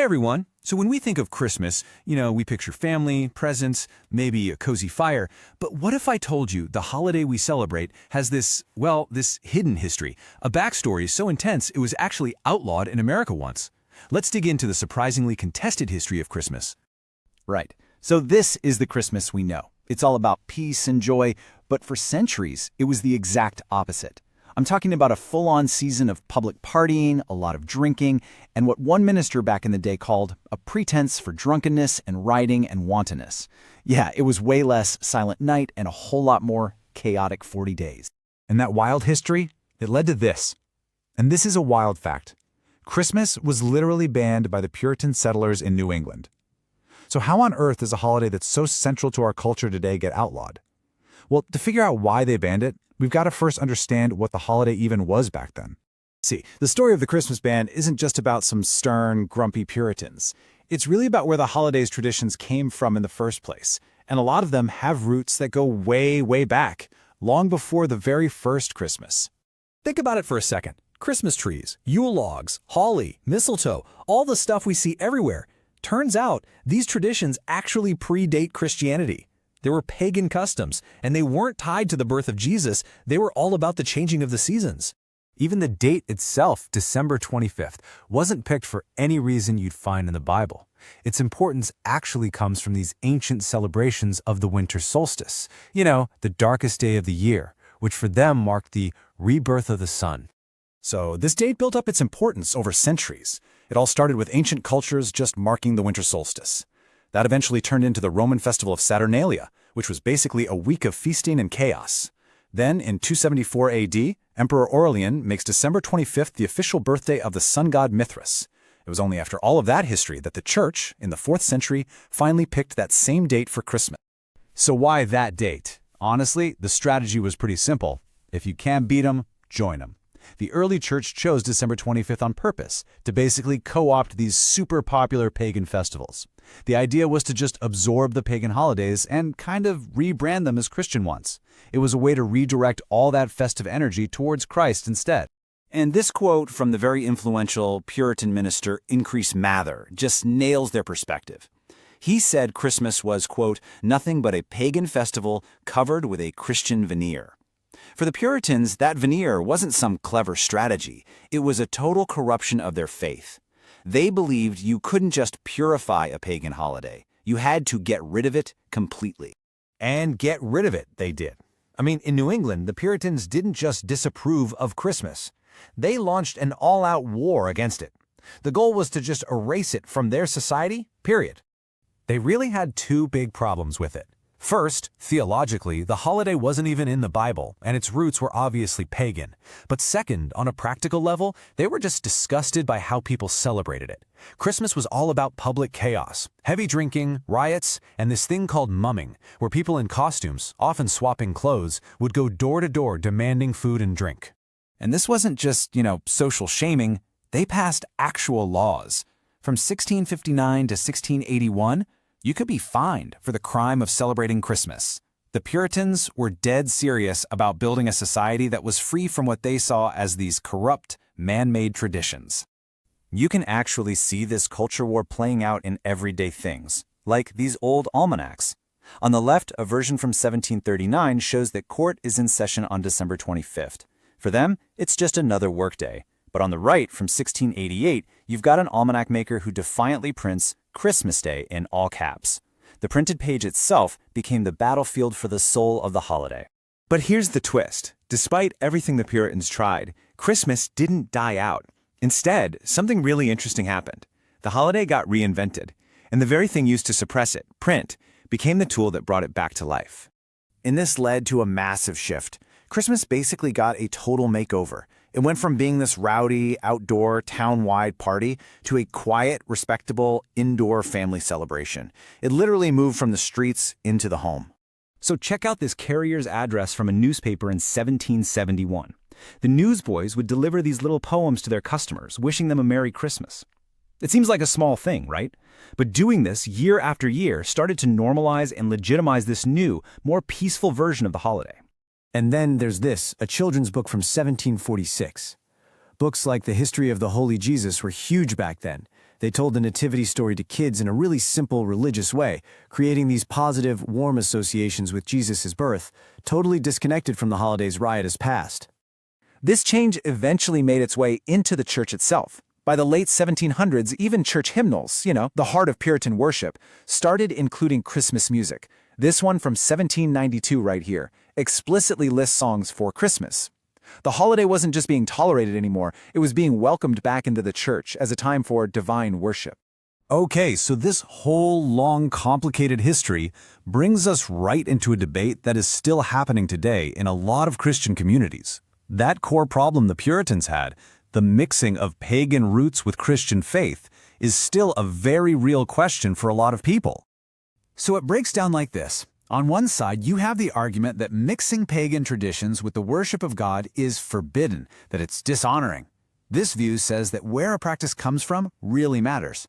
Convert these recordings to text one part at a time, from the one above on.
everyone. So when we think of Christmas, we picture family, presents, maybe a cozy fire. But what if I told you the holiday we celebrate has this hidden history, a backstory so intense it was actually outlawed in America once? Let's dig into the surprisingly contested history of Christmas. Right. So this is the Christmas we know. It's all about peace and joy, but for centuries, it was the exact opposite. I'm talking about a full-on season of public partying, a lot of drinking, and what one minister back in the day called a pretense for drunkenness and rioting and wantonness. Yeah, it was way less Silent Night and a whole lot more chaotic 40 days. And that wild history, it led to this. And this is a wild fact. Christmas was literally banned by the Puritan settlers in New England. So how on earth does a holiday that's so central to our culture today get outlawed? Well, to figure out why they banned it, we've got to first understand what the holiday even was back then. See, the story of the Christmas ban isn't just about some stern, grumpy Puritans. It's really about where the holiday's traditions came from in the first place. And a lot of them have roots that go way, way back, long before the very first Christmas. Think about it for a second. Christmas trees, Yule logs, holly, mistletoe, all the stuff we see everywhere. Turns out, these traditions actually predate Christianity. They were pagan customs, and they weren't tied to the birth of Jesus. They were all about the changing of the seasons. Even the date itself, December 25th, wasn't picked for any reason you'd find in the Bible. Its importance actually comes from these ancient celebrations of the winter solstice, the darkest day of the year, which for them marked the rebirth of the sun. So this date built up its importance over centuries. It all started with ancient cultures just marking the winter solstice. That eventually turned into the Roman festival of Saturnalia, which was basically a week of feasting and chaos. Then, in 274 AD, Emperor Aurelian makes December 25th the official birthday of the sun god Mithras. It was only after all of that history that the Church, in the 4th century, finally picked that same date for Christmas. So why that date? Honestly, the strategy was pretty simple. If you can't beat them, join them. The early church chose December 25th on purpose to basically co-opt these super popular pagan festivals. The idea was to just absorb the pagan holidays and kind of rebrand them as Christian ones. It was a way to redirect all that festive energy towards Christ instead. And this quote from the very influential Puritan minister Increase Mather just nails their perspective. He said Christmas was, quote, nothing but a pagan festival covered with a Christian veneer. For the Puritans, that veneer wasn't some clever strategy. It was a total corruption of their faith. They believed you couldn't just purify a pagan holiday. You had to get rid of it completely. And get rid of it, they did. In New England, the Puritans didn't just disapprove of Christmas. They launched an all-out war against it. The goal was to just erase it from their society, period. They really had two big problems with it. First, theologically, the holiday wasn't even in the Bible, and its roots were obviously pagan. But second, on a practical level, they were just disgusted by how people celebrated it. Christmas was all about public chaos, heavy drinking, riots, and this thing called mumming, where people in costumes, often swapping clothes, would go door to door demanding food and drink. And this wasn't just, social shaming. They passed actual laws. From 1659 to 1681, you could be fined for the crime of celebrating Christmas. The Puritans were dead serious about building a society that was free from what they saw as these corrupt, man-made traditions. You can actually see this culture war playing out in everyday things, like these old almanacs. On the left, a version from 1739 shows that court is in session on December 25th. For them, it's just another workday. But on the right, from 1688, you've got an almanac maker who defiantly prints Christmas Day in all caps. The printed page itself became the battlefield for the soul of the holiday. But here's the twist. Despite everything the Puritans tried, Christmas didn't die out. Instead, something really interesting happened. The holiday got reinvented, and the very thing used to suppress it, print, became the tool that brought it back to life. And this led to a massive shift. Christmas basically got a total makeover. It went from being this rowdy, outdoor, town-wide party to a quiet, respectable, indoor family celebration. It literally moved from the streets into the home. So check out this carrier's address from a newspaper in 1771. The newsboys would deliver these little poems to their customers, wishing them a Merry Christmas. It seems like a small thing, right? But doing this year after year started to normalize and legitimize this new, more peaceful version of the holiday. And then there's this, a children's book from 1746. Books like The History of the Holy Jesus were huge back then. They told the nativity story to kids in a really simple religious way, creating these positive, warm associations with Jesus' birth, totally disconnected from the holiday's riotous past. This change eventually made its way into the church itself. By the late 1700s, even church hymnals, the heart of Puritan worship, started including Christmas music. This one from 1792 right here explicitly lists songs for Christmas. The holiday wasn't just being tolerated anymore, it was being welcomed back into the church as a time for divine worship. Okay, so this whole long, complicated history brings us right into a debate that is still happening today in a lot of Christian communities. That core problem the Puritans had, the mixing of pagan roots with Christian faith, is still a very real question for a lot of people. So it breaks down like this. On one side, you have the argument that mixing pagan traditions with the worship of God is forbidden, that it's dishonoring. This view says that where a practice comes from really matters.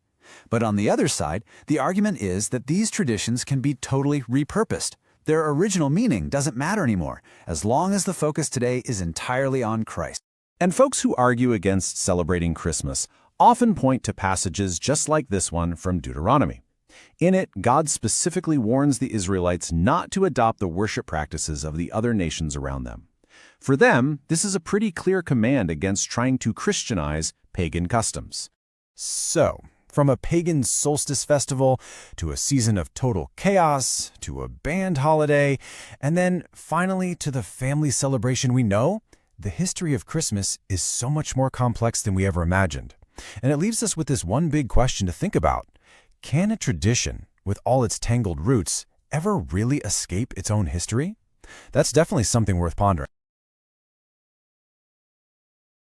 But on the other side, the argument is that these traditions can be totally repurposed. Their original meaning doesn't matter anymore, as long as the focus today is entirely on Christ. And folks who argue against celebrating Christmas often point to passages just like this one from Deuteronomy. In it, God specifically warns the Israelites not to adopt the worship practices of the other nations around them. For them, this is a pretty clear command against trying to Christianize pagan customs. So, from a pagan solstice festival, to a season of total chaos, to a banned holiday, and then finally to the family celebration we know, the history of Christmas is so much more complex than we ever imagined. And it leaves us with this one big question to think about. Can a tradition, with all its tangled roots, ever really escape its own history? That's definitely something worth pondering.